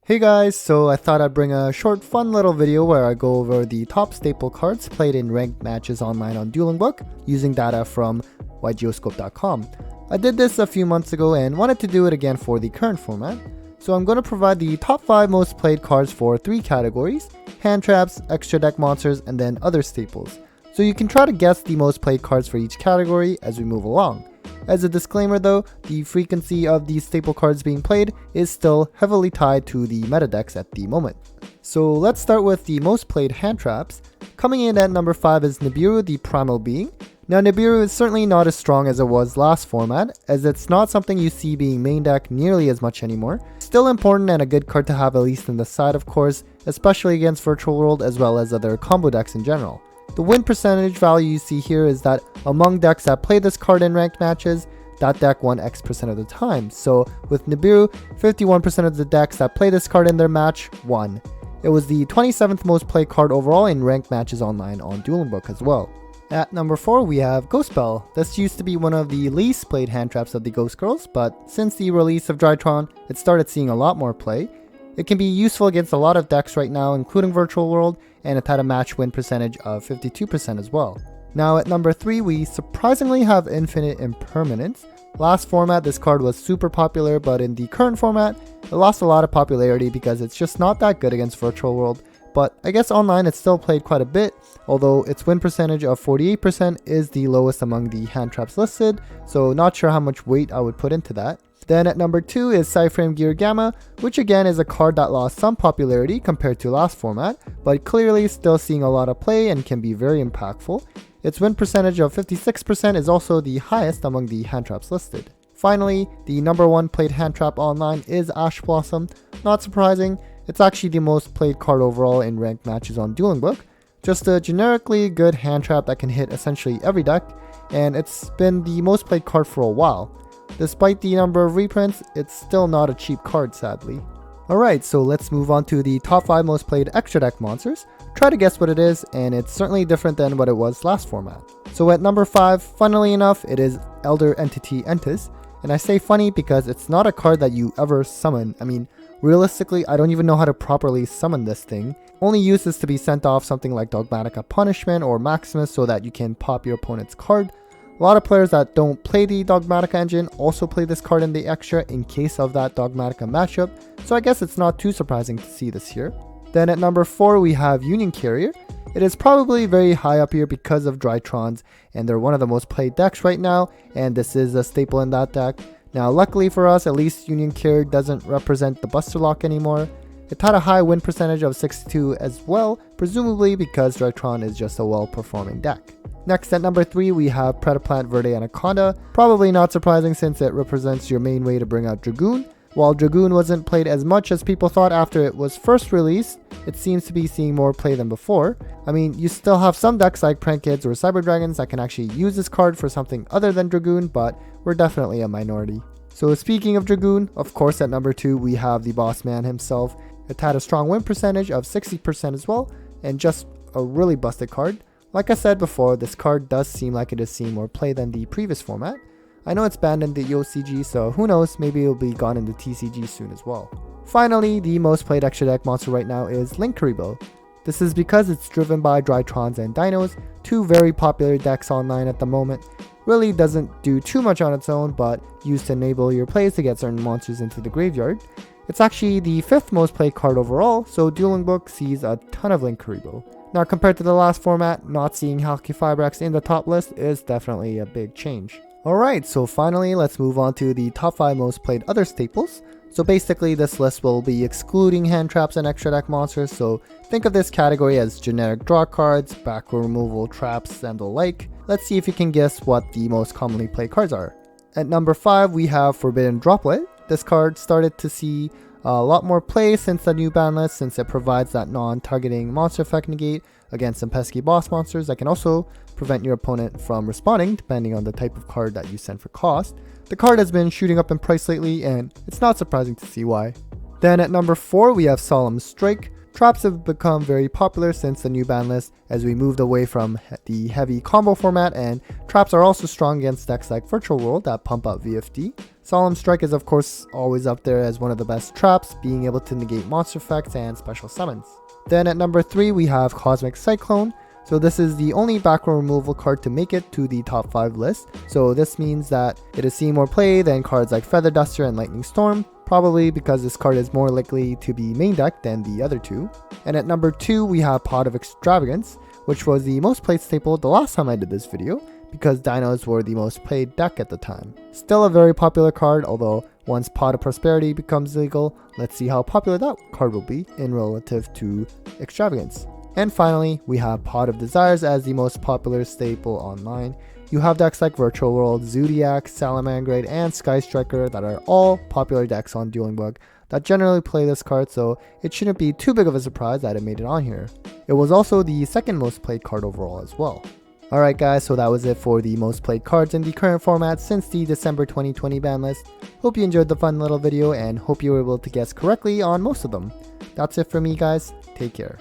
Hey guys, so I thought I'd bring a short fun little video where I go over the top staple cards played in ranked matches online on Dueling Book using data from ygeoscope.com. I did this a few months ago and wanted to do it again for the current format. So I'm going to provide the top 5 most played cards for 3 categories: hand traps, extra deck monsters, and then other staples. So you can try to guess the most played cards for each category as we move along. As a disclaimer though, the frequency of these staple cards being played is still heavily tied to the meta decks at the moment. So let's start with the most played hand traps. Coming in at number 5 is Nibiru, the Primal Being. Now Nibiru is certainly not as strong as it was last format, as it's not something you see being main deck nearly as much anymore. Still important and a good card to have at least in the side of course, especially against Virtual World as well as other combo decks in general. The win percentage value you see here is that among decks that play this card in ranked matches, that deck won X% of the time. So with Nibiru, 51% of the decks that play this card in their match won. It was the 27th most played card overall in ranked matches online on Dueling Book as well. At number 4 we have Ghost Belle. This used to be one of the least played hand traps of the Ghost Girls, but since the release of Drytron, it started seeing a lot more play. It can be useful against a lot of decks right now, including Virtual World, and it had a match win percentage of 52% as well. Now at number 3 we surprisingly have Infinite Impermanence. Last format this card was super popular, but in the current format it lost a lot of popularity because it's just not that good against Virtual World, but I guess online it's still played quite a bit, although its win percentage of 48% is the lowest among the hand traps listed, so not sure how much weight I would put into that. Then at number 2 is Cyframe Gear Gamma, which again is a card that lost some popularity compared to last format, but clearly still seeing a lot of play and can be very impactful. Its win percentage of 56% is also the highest among the hand traps listed. Finally, the number 1 played hand trap online is Ash Blossom. Not surprising, it's actually the most played card overall in ranked matches on Dueling Book. Just a generically good hand trap that can hit essentially every deck, and it's been the most played card for a while. Despite the number of reprints, it's still not a cheap card sadly. Alright, so let's move on to the top 5 most played extra deck monsters. Try to guess what it is, and it's certainly different than what it was last format. So at number 5, funnily enough, it is Elder Entity Entis. And I say funny because it's not a card that you ever summon. I mean, realistically, I don't even know how to properly summon this thing. Only use this to be sent off something like Dogmatica Punishment or Maximus so that you can pop your opponent's card. A lot of players that don't play the Dogmatica engine also play this card in the extra in case of that Dogmatica matchup, so I guess it's not too surprising to see this here. Then at number 4 we have Union Carrier. It is probably very high up here because of Drytrons, and they're one of the most played decks right now, and this is a staple in that deck. Now luckily for us, at least Union Carrier doesn't represent the Buster Lock anymore. It had a high win percentage of 62 as well, presumably because Drytron is just a well-performing deck. Next at number 3 we have Predaplant Verde Anaconda. Probably not surprising since it represents your main way to bring out Dragoon. While Dragoon wasn't played as much as people thought after it was first released, it seems to be seeing more play than before. I mean, you still have some decks like Prank Kids or Cyber Dragons that can actually use this card for something other than Dragoon, but we're definitely a minority. So speaking of Dragoon, of course at number 2 we have the boss man himself. It had a strong win percentage of 60% as well, and just a really busted card. Like I said before, this card does seem like it is seeing more play than the previous format. I know it's banned in the OCG, so who knows, maybe it'll be gone in the TCG soon as well. Finally, the most played extra deck monster right now is Linkuriboh. This is because it's driven by Drytrons and Dinos, 2 very popular decks online at the moment. Really doesn't do too much on its own, but used to enable your plays to get certain monsters into the graveyard. It's actually the 5th most played card overall, so Dueling Book sees a ton of Linkuriboh. Now compared to the last format, not seeing Halqifibrax in the top list is definitely a big change. Alright, so finally let's move on to the top 5 most played other staples. So basically this list will be excluding hand traps and extra deck monsters, so think of this category as generic draw cards, back row removal, traps, and the like. Let's see if you can guess what the most commonly played cards are. At number 5 we have Forbidden Droplet. This card started to see a lot more play since the new ban list, since it provides that non-targeting monster effect negate against some pesky boss monsters that can also prevent your opponent from responding depending on the type of card that you send for cost. The card has been shooting up in price lately, and it's not surprising to see why. Then at number 4 we have Solemn Strike. Traps have become very popular since the new ban list as we moved away from the heavy combo format, and traps are also strong against decks like Virtual World that pump up VFD. Solemn Strike is of course always up there as one of the best traps, being able to negate monster effects and special summons. Then at number 3 we have Cosmic Cyclone. So this is the only back row removal card to make it to the top 5 list, so this means that it has seen more play than cards like Feather Duster and Lightning Storm, probably because this card is more likely to be main deck than the other two. And at number 2 we have Pot of Extravagance, which was the most played staple the last time I did this video, because dinos were the most played deck at the time. Still a very popular card, although once Pot of Prosperity becomes legal, let's see how popular that card will be in relative to Extravagance. And finally, we have Pot of Desires as the most popular staple online. You have decks like Virtual World, Zodiac, Salamangrade, and Sky Striker that are all popular decks on Dueling Book that generally play this card, so it shouldn't be too big of a surprise that it made it on here. It was also the second most played card overall as well. Alright guys, so that was it for the most played cards in the current format since the December 2020 ban list. Hope you enjoyed the fun little video and hope you were able to guess correctly on most of them. That's it for me guys, take care.